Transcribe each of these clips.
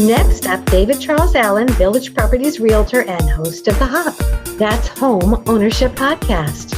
Next up, David Charles Allen, Village Properties Realtor and host of The Hop. That's Home Ownership Podcast.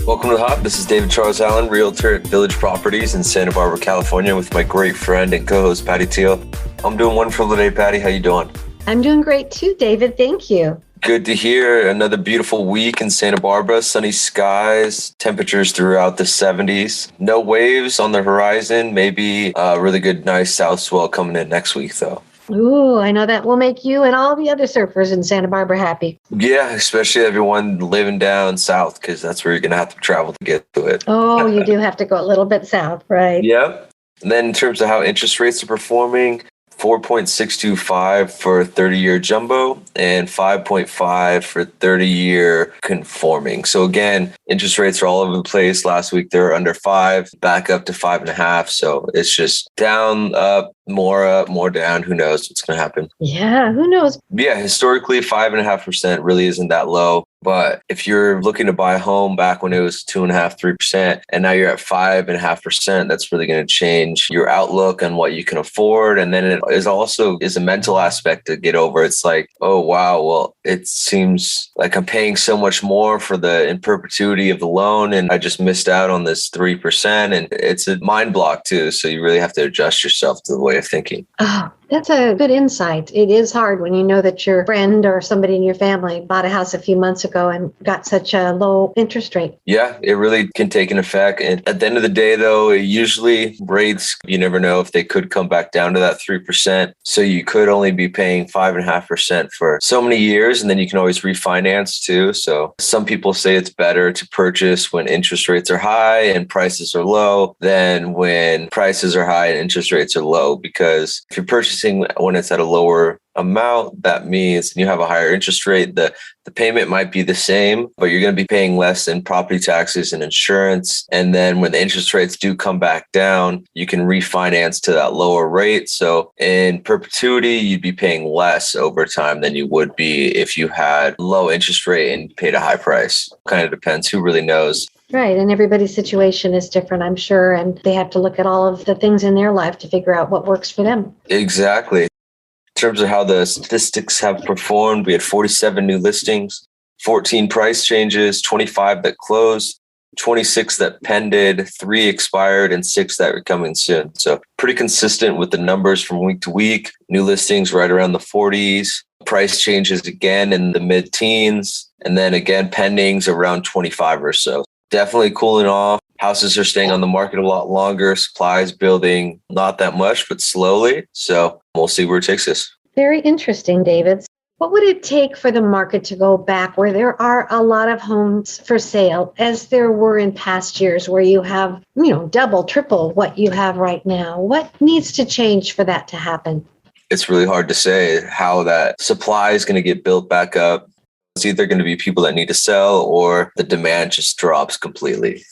Welcome to The Hop. This is David Charles Allen, Realtor at Village Properties in Santa Barbara, California, with my great friend and co-host, Patty Teal. I'm doing wonderful today, Patty. How you doing? I'm doing great too, David. Thank you. Good to hear. Another beautiful week in Santa Barbara. Sunny skies, temperatures throughout the 70s. No waves on the horizon. Maybe a really good, nice South Swell coming in next week, though. Ooh, I know that will make you and all the other surfers in Santa Barbara happy. Yeah, especially everyone living down south, because that's where you're going to have to travel to get to it. Oh, you do have to go a little bit south, right? Yep. And then in terms of how interest rates are performing, 4.625 for 30-year jumbo and 5.5 for 30-year conforming. So again, interest rates are all over the place. Last week they were under 5, back up to 5.5. So it's just down, up, more down. Who knows what's going to happen? Yeah, who knows? Yeah, historically 5.5% really isn't that low. But if you're looking to buy a home back when it was 2.5%, 3%, and now you're at 5.5%, that's really going to change your outlook on what you can afford. And then it is also a mental aspect to get over. It's like, oh, wow, well, it seems like I'm paying so much more for the in perpetuity of the loan, and I just missed out on this 3%. And it's a mind block too. So you really have to adjust yourself to the way of thinking. Oh, that's a good insight. It is hard when you know that your friend or somebody in your family bought a house a few months ago and got such a low interest rate. Yeah, it really can take an effect. And at the end of the day, though, usually rates, you never know if they could come back down to that 3%. So you could only be paying 5.5% for so many years, and then you can always refinance too. So some people say it's better to purchase when interest rates are high and prices are low than when prices are high and interest rates are low, because if you're purchasing when it's at a lower amount, that means you have a higher interest rate. The payment might be the same, but you're going to be paying less in property taxes and insurance. And then when the interest rates do come back down, you can refinance to that lower rate. So in perpetuity, you'd be paying less over time than you would be if you had low interest rate and paid a high price. Kind of depends. Who really knows? Right. And everybody's situation is different, I'm sure. And they have to look at all of the things in their life to figure out what works for them. Exactly. In terms of how the statistics have performed, we had 47 new listings, 14 price changes, 25 that closed, 26 that pended, 3 expired, and 6 that are coming soon. So pretty consistent with the numbers from week to week. New listings right around the 40s, price changes again in the mid-teens, and then again pendings around 25 or so. Definitely cooling off. Houses are staying on the market a lot longer. Supply is building, not that much, but slowly. So we'll see where it takes us. Very interesting, David. What would it take for the market to go back where there are a lot of homes for sale, as there were in past years, where you have, double, triple what you have right now? What needs to change for that to happen? It's really hard to say how that supply is going to get built back up. It's either going to be people that need to sell, or the demand just drops completely.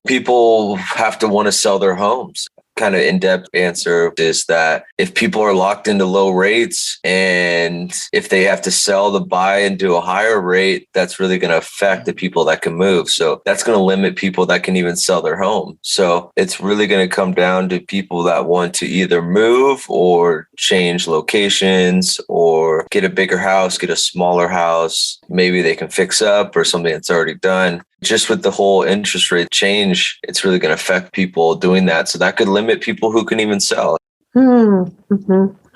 People have to want to sell their homes. Kind of in-depth answer is that if people are locked into low rates, and if they have to sell to buy into a higher rate, that's really going to affect the people that can move. So that's going to limit people that can even sell their home. So it's really going to come down to people that want to either move or change locations or get a bigger house, get a smaller house. Maybe they can fix up or something that's already done. Just with the whole interest rate change, it's really going to affect people doing that. So that could limit people who can even sell.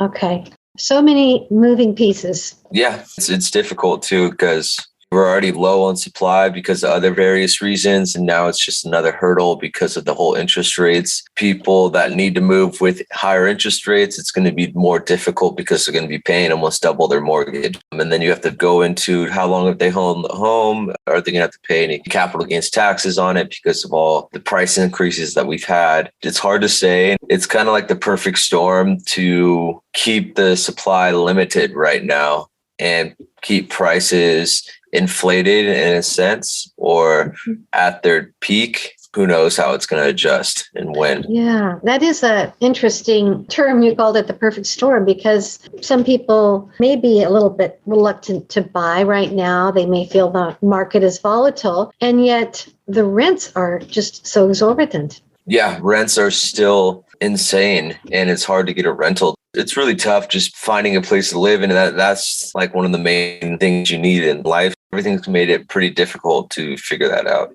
Okay. So many moving pieces. Yeah, it's difficult too, because we're already low on supply because of other various reasons. And now it's just another hurdle because of the whole interest rates. People that need to move with higher interest rates, it's going to be more difficult because they're going to be paying almost double their mortgage. And then you have to go into how long have they owned the home? Are they going to have to pay any capital gains taxes on it because of all the price increases that we've had? It's hard to say. It's kind of like the perfect storm to keep the supply limited right now and keep prices inflated in a sense, or at their peak. Who knows how it's going to adjust and when. Yeah, that is an interesting term. You called it the perfect storm, because some people may be a little bit reluctant to buy right now. They may feel the market is volatile, and yet the rents are just so exorbitant. Yeah, rents are still insane, and it's hard to get a rental. It's really tough just finding a place to live. And that's like one of the main things you need in life. Everything's made it pretty difficult to figure that out.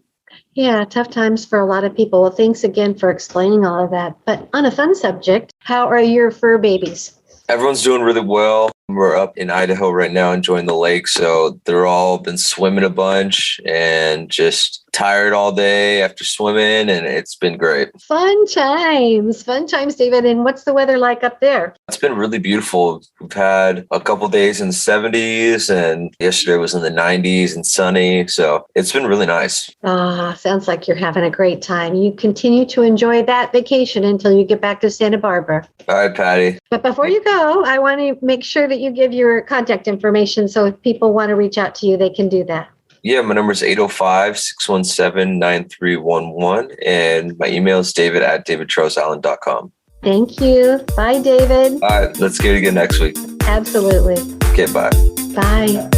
Yeah, tough times for a lot of people. Well, thanks again for explaining all of that. But on a fun subject, how are your fur babies? Everyone's doing really well. We're up in Idaho right now enjoying the lake. So they're all been swimming a bunch and just tired all day after swimming. And it's been great. Fun times, David. And what's the weather like up there? It's been really beautiful. We've had a couple days in the 70s and yesterday was in the 90s and sunny. So it's been really nice. Sounds like you're having a great time. You continue to enjoy that vacation until you get back to Santa Barbara. All right, Patty. But before you go, I want to make sure that you give your contact information. So if people want to reach out to you, they can do that. Yeah, my number is 805-617-9311. And my email is david@davidcharlesallen.com. Thank you. Bye, David. All right, let's get it again next week. Absolutely. Okay, bye. Bye.